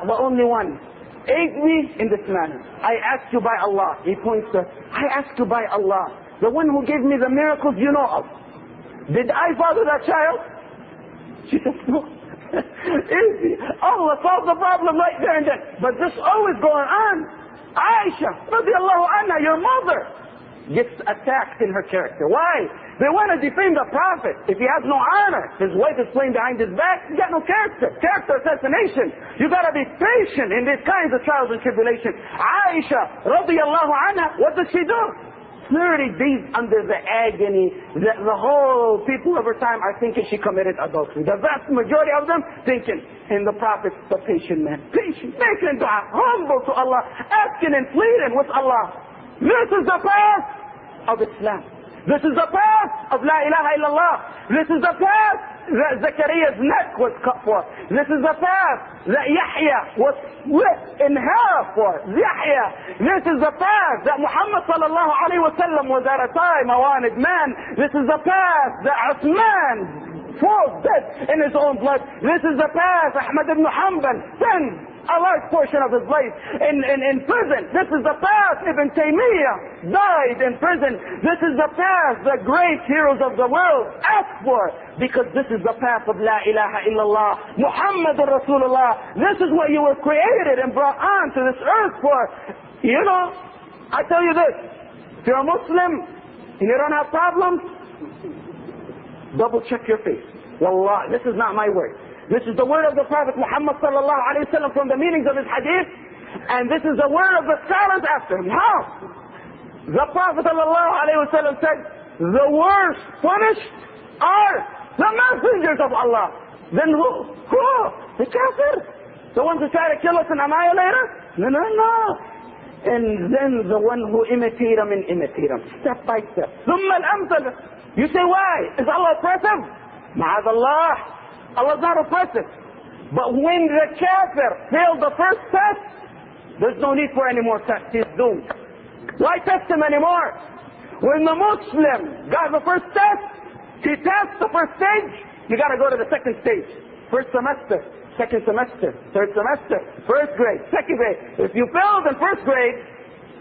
the only one. Aid me in this manner. I ask you by Allah. He points to, I ask you by Allah, the one who gave me the miracles you know of. Did I father that child? She says, no. Easy. Allah solved the problem right there and then. But this always going on. Aisha, radiallahu anha, your mother, gets attacked in her character. Why? They want to defame the Prophet. If he has no honor, his wife is playing behind his back, he's got no character. Character assassination. You got to be patient in these kinds of trials and tribulation. Aisha, radiallahu anha, what does she do? 30 days under the agony. The whole people of her time are thinking she committed adultery. The vast majority of them thinking, and the Prophet's the patient man. Patient, making dua, humble to Allah, asking and pleading with Allah. This is the path of Islam. This is the path of La ilaha illallah. This is the path that Zachariah's neck was cut for. This is the path that Yahya was split in half for. Yahya. This is the path that Muhammad sallallahu alayhi wa sallam was at a time a wanted man. This is the path that Uthman fought dead in his own blood. This is the path Ahmad ibn Hanbal spent a large portion of his life in prison. This is the path Ibn Taymiyyah died in prison. This is the path the great heroes of the world asked for, because this is the path of La ilaha illallah Muhammadur Rasulullah. This is what you were created and brought on to this earth for. You know, I tell you this, if you're a Muslim and you don't have problems, double check your face. Wallah, this is not my word. This is the word of the Prophet Muhammad sallallahu alayhi wa sallam from the meanings of his hadith, and this is the word of the scholars after him. How? The Prophet sallallahu alayhi wa sallam said, the worst punished are the messengers of Allah. Then who? Who? The kafir? The ones who try to kill us and annihilate us? No, no, no. And then the one who imitate them and imitate them, step by step. ثم الأمثل. You say, why? Is Allah oppressive? Ma'ad Allah. Allah's not oppressive. But when the kafir failed the first test, there's no need for any more tests. He's doomed. Why test him anymore? When the Muslim got the first test, he passed the first stage, you got to go to the second stage. First semester, second semester, third semester, first grade, second grade. If you failed in first grade,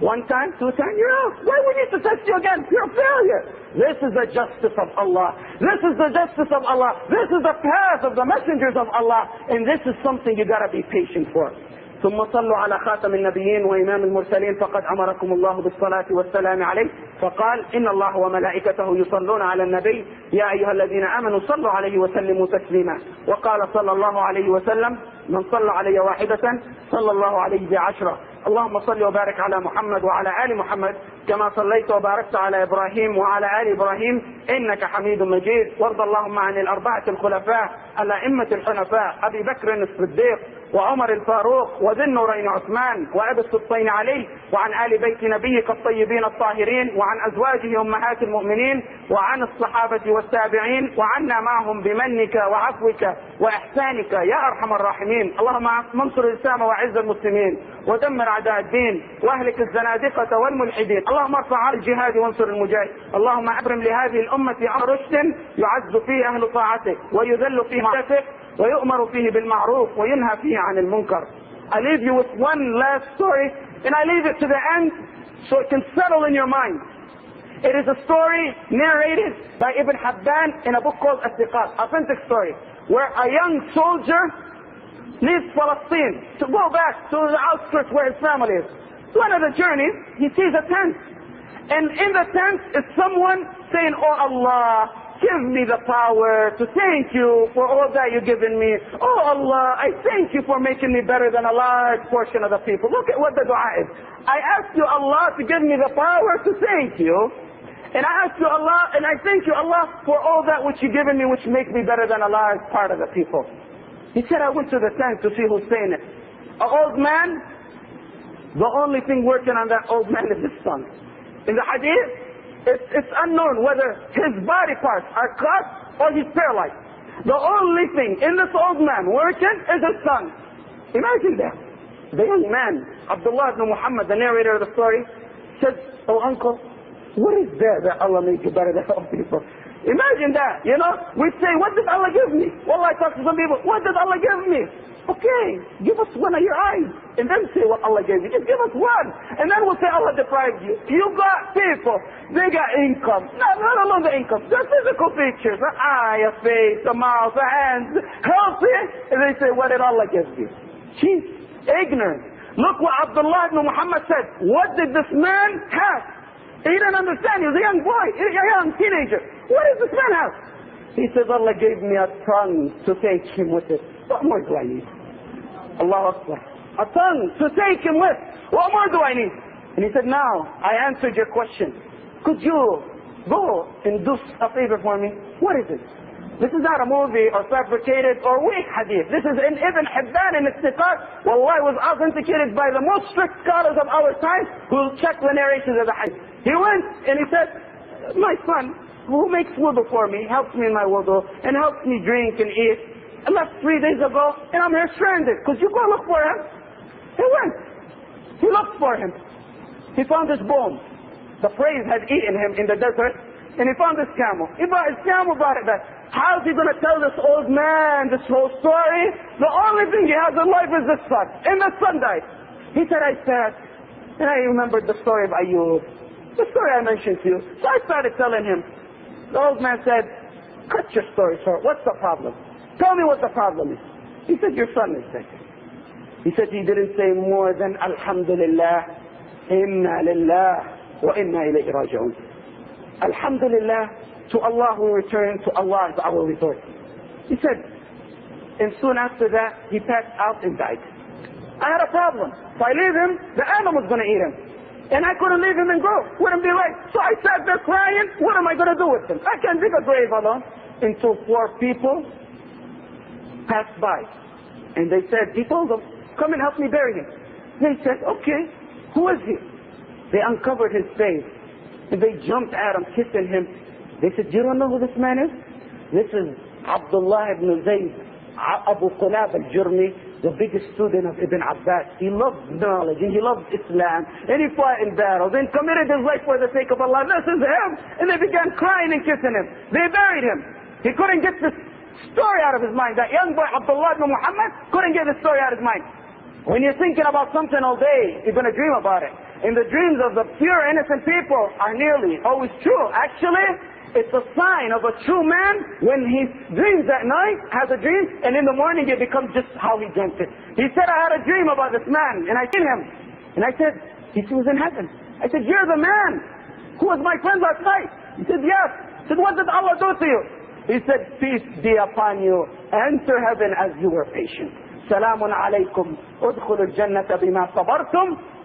one time, two times, you're out. Why would we need to test you again? You're a failure. This is the justice of Allah. This is the justice of Allah. This is the path of the messengers of Allah. And this is something you gotta be patient for. ثم صلوا على خاتم النبيين وإمام المرسلين فقد أمركم الله بالصلاة والسلام عليه فقال إن الله وملائكته يصلون على النبي يا أيها الذين آمنوا صلوا عليه وسلموا تسليما وقال صلى الله عليه وسلم من صلى علي واحدة صلى الله عليه بعشرة. اللهم صل وبارك على محمد وعلى آل محمد كما صليت وباركت على إبراهيم وعلى آل إبراهيم إنك حميد مجيد. وارض اللهم عن الأربعة الخلفاء الأئمة الحنفاء أبي بكر الصديق وعمر الفاروق وذي النورين عثمان وأبي السبطين علي وعن آل بيت نبيك الطيبين الطاهرين وعن أزواجه أمهات المؤمنين وعن الصحابة والتابعين وعنا معهم بمنك وعفوك وإحسانك يا أرحم الراحمين. اللهم انصر الإسلام وأعز المسلمين ودمر أعداء الدين واهلك الزنادقة والملحدين. اللهم ارفع على الجهاد وانصر المجاهد. اللهم أبرم لهذه الأمة أمر رشد يعز فيه أهل طاعتك ويذل فيه معصيتك ويؤمر فيه بالمعروف وينهى فيه عن المنكر. I leave you with one last story, and I leave it to the end so it can settle in your mind. It is a story narrated by Ibn Habban in a book called As-Siqat, authentic story, where a young soldier leaves Palestine to go back to the outskirts where his family is. One of the journeys, he sees a tent, and in the tent is someone saying, "Oh Allah, give me the power to thank you for all that you've given me. Oh Allah, I thank you for making me better than a large portion of the people." Look at what the dua is. I ask you Allah to give me the power to thank you. And I ask you Allah, and I thank you Allah for all that which you've given me which makes me better than a large part of the people. He said, I went to the tent to see who's saying it. An old man, the only thing working on that old man is his son. In the hadith, it's unknown whether his body parts are cut or he's paralyzed. The only thing in this old man working is his son. Imagine that. The young man, Abdullah ibn Muhammad, the narrator of the story, says, "Oh uncle, what is there that Allah made you better than all people?" Imagine that, you know. We say, what did Allah give me? Well, I talk to some people, what did Allah give me? Okay, give us one of your eyes. And then say what Allah gave you. Just give us one. And then we'll say Allah deprived you. You got people, they got income. Not alone the income. Their physical features. An eye, a face, a mouth, a hand. Healthy. And they say, what did Allah give you? She's ignorant. Look what Abdullah ibn Muhammad said. What did this man have? He didn't understand. He was a young boy, a young teenager. What does this man have? He says, Allah gave me a tongue to take him with it. What more do I need? Allahu Akbar. A tongue to take him with. What more do I need? And he said, now, I answered your question. Could you go and do a favor for me? What is it? This is not a movie or fabricated or weak hadith. This is in Ibn Hibban and Istiqat. Wallahi, was authenticated by the most strict scholars of our time who check the narrations of the hadith. He went and he said, my son, who makes wudu for me, helps me in my wudu, and helps me drink and eat. I left 3 days ago, and I'm here stranded. Could you go look for him? He went. He looked for him. He found his bones. The prey had eaten him in the desert, and he found his camel. He brought his camel, brought it back. How's he going to tell this old man this whole story? The only thing he has in life is the sun. And the son died. He said, I sat, and I remembered the story of Ayub. The story I mentioned to you. So I started telling him. The old man said, cut your story short. What's the problem? Tell me what the problem is. He said, your son is sick. He said he didn't say more than Alhamdulillah, Inna Lillah, wa Inna ilayhi raji'un. Alhamdulillah, to Allah we return, to Allah is our resort. He said, and soon after that, he passed out and died. I had a problem. If I leave him, the animal's going to eat him. And I couldn't leave him and go. Wouldn't be right. So I sat there crying. What am I going to do with him? I can't dig a grave alone. Until 4 people passed by. And they said, he told them, come and help me bury him. They said, okay, who is he? They uncovered his face. And they jumped at him, kissing him. They said, you don't know who this man is? This is Abdullah ibn Zayd, Abu Qulab al-Jurmi, the biggest student of Ibn Abbas. He loved knowledge and he loved Islam. And he fought in battles and committed his life for the sake of Allah. This is him. And they began crying and kissing him. They buried him. He couldn't get this story out of his mind. That young boy, Abdullah ibn Muhammad, couldn't get the story out of his mind. When you're thinking about something all day, you're going to dream about it. And the dreams of the pure, innocent people are nearly always true. Actually, it's a sign of a true man when he dreams at night, has a dream, and in the morning it becomes just how he dreamt it. He said, I had a dream about this man, and I seen him. And I said, he was in heaven. I said, you're the man who was my friend last night. He said, yes. I said, what did Allah do to you? He said, peace be upon you. Enter heaven as you were patient. Salamun alaykum. Udkhulul jannata bima sabartum.